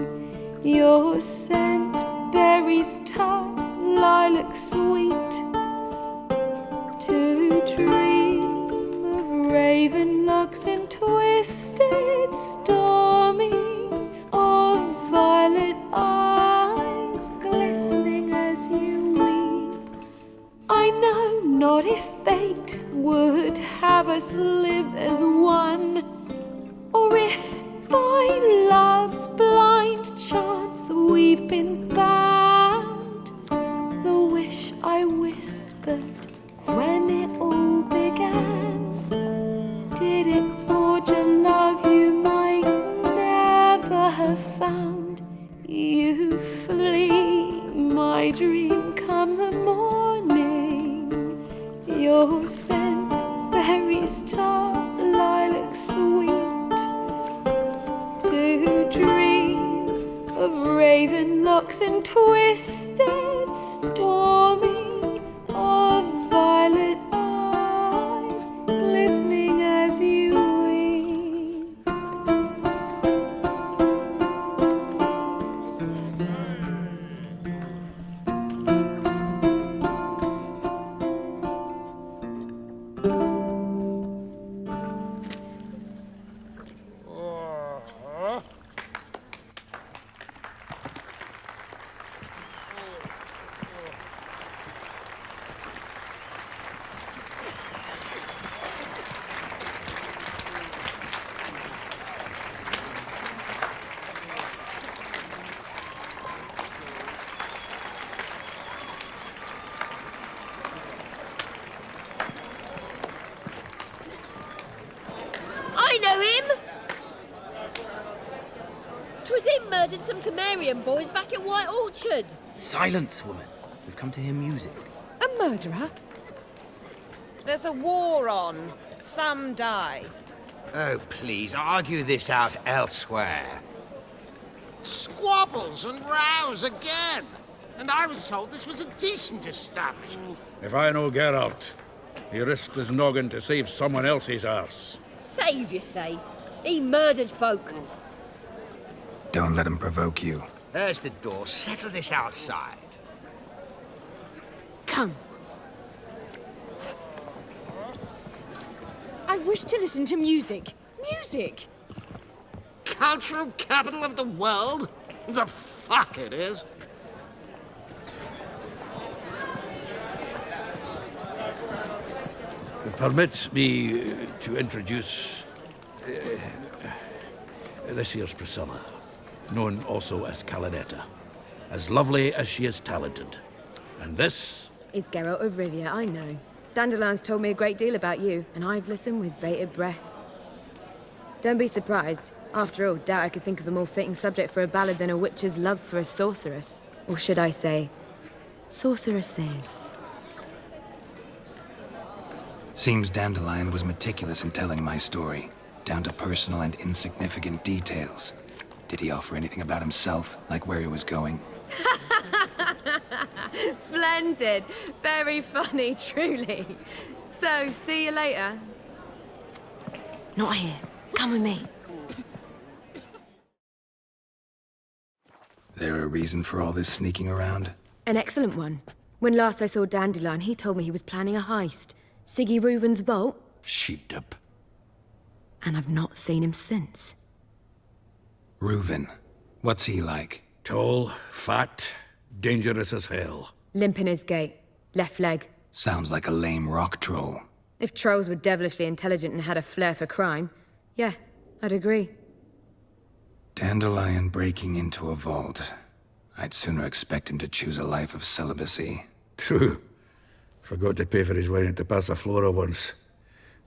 your scent, berries tart, lilac sweet, to dream of raven locks and twisted stormy, of violet eyes glistening as you weep. I know not if fate would have us live as one, or if by love's blind chance we've been bound. The wish I whispered when it all began, did it forge a love you might never have found? You flee, my dream come the morning, your scent, berries tart, lilac sweet, to dream of raven locks and twisted stormy, of violet eyes glistening as you weep. I know him! 'Twas him murdered some Temerian boys back at White Orchard. Silence, woman. We've come to hear music. A murderer? There's a war on. Some die. Oh, please, argue this out elsewhere. Squabbles and rows again. And I was told this was a decent establishment. If I know Geralt, he risked his noggin to save someone else's arse. Save, you say? He murdered folk. Don't let him provoke you. There's the door. Settle this outside. wish to listen to music. Music! Cultural capital of the world? The fuck it is. Permit me to introduce... this here's Priscilla, known also as Calinetta. As lovely as she is talented. And this... is Geralt of Rivia, I know. Dandelion's told me a great deal about you, and I've listened with bated breath. Don't be surprised. After all, doubt I could think of a more fitting subject for a ballad than a witch's love for a sorceress. Or should I say, sorceresses. Seems Dandelion was meticulous in telling my story, down to personal and insignificant details. Did he offer anything about himself, like where he was going? Splendid. Very funny, truly. So, see you later. Not here. Come with me. There a reason for all this sneaking around? An excellent one. When last I saw Dandelion, he told me he was planning a heist. Siggy Reuven's vault. Sheep-dip. And I've not seen him since. Reuven. What's he like? Tall, fat, dangerous as hell. Limp in his gait. Left leg. Sounds like a lame rock troll. If trolls were devilishly intelligent and had a flair for crime, yeah, I'd agree. Dandelion breaking into a vault. I'd sooner expect him to choose a life of celibacy. True. Forgot to pay for his wedding to Passaflora once.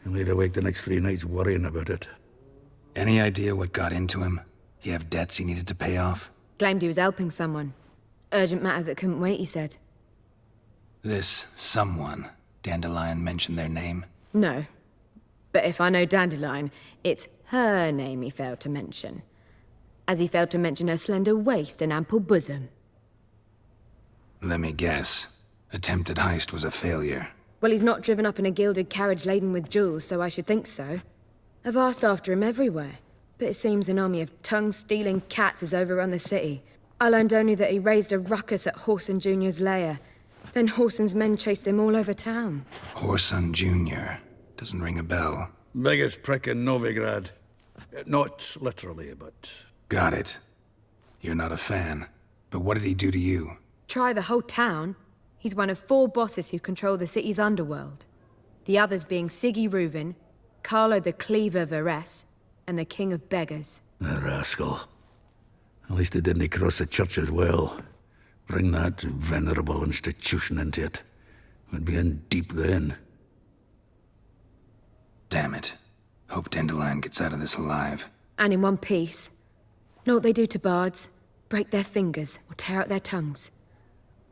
And laid awake the next 3 nights worrying about it. Any idea what got into him? He have debts he needed to pay off? Claimed he was helping someone. Urgent matter that couldn't wait, he said. This someone, Dandelion mentioned their name? No. But if I know Dandelion, it's her name he failed to mention. As he failed to mention her slender waist and ample bosom. Let me guess. Attempted heist was a failure. Well, he's not driven up in a gilded carriage laden with jewels, so I should think so. I've asked after him everywhere, but it seems an army of tongue-stealing cats has overrun the city. I learned only that he raised a ruckus at Whoreson Jr.'s lair. Then Whoreson's men chased him all over town. Whoreson Jr. Doesn't ring a bell. Biggest prick in Novigrad. Not literally, but... Got it. You're not a fan. But what did he do to you? Try the whole town. He's one of 4 bosses who control the city's underworld. The others being Siggy Reuven, Carlo the Cleaver Varese, and the King of Beggars. The rascal. At least he didn't cross the church as well. Bring that venerable institution into it. We'd be in deep then. Damn it. Hope Dandelion gets out of this alive. And in one piece. Know what they do to bards? Break their fingers, or tear out their tongues.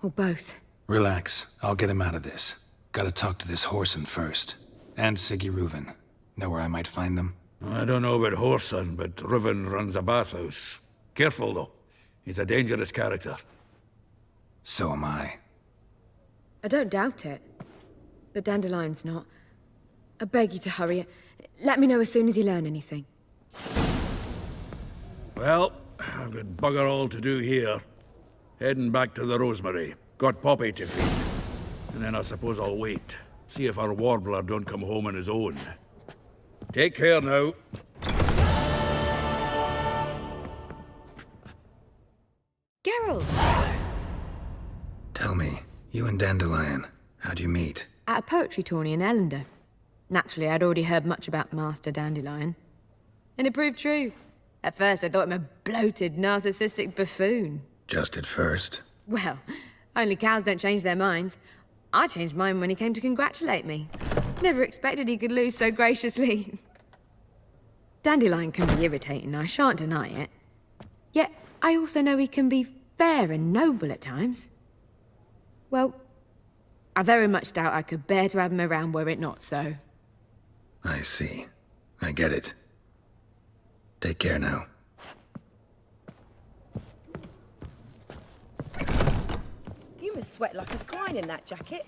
Or both. Relax. I'll get him out of this. Gotta talk to this Whoreson first. And Siggy Reuven. Know where I might find them? I don't know about Whoreson, but Reuven runs a bathhouse. Careful, though. He's a dangerous character. So am I. I don't doubt it. But Dandelion's not. I beg you to hurry. Let me know as soon as you learn anything. Well, I've got bugger all to do here. Heading back to the Rosemary. Got Poppy to feed. And then I suppose I'll wait. See if our warbler don't come home on his own. Take care now. Geralt! Tell me, you and Dandelion, how'd you meet? At a poetry tourney in Ellender. Naturally, I'd already heard much about Master Dandelion. And it proved true. At first, I thought him a bloated, narcissistic buffoon. Just at first? Well, only cows don't change their minds. I changed mine when he came to congratulate me. Never expected he could lose so graciously. Dandelion can be irritating, I shan't deny it. Yet, I also know he can be fair and noble at times. Well, I very much doubt I could bear to have him around were it not so. I see. I get it. Take care now. You must sweat like a swine in that jacket.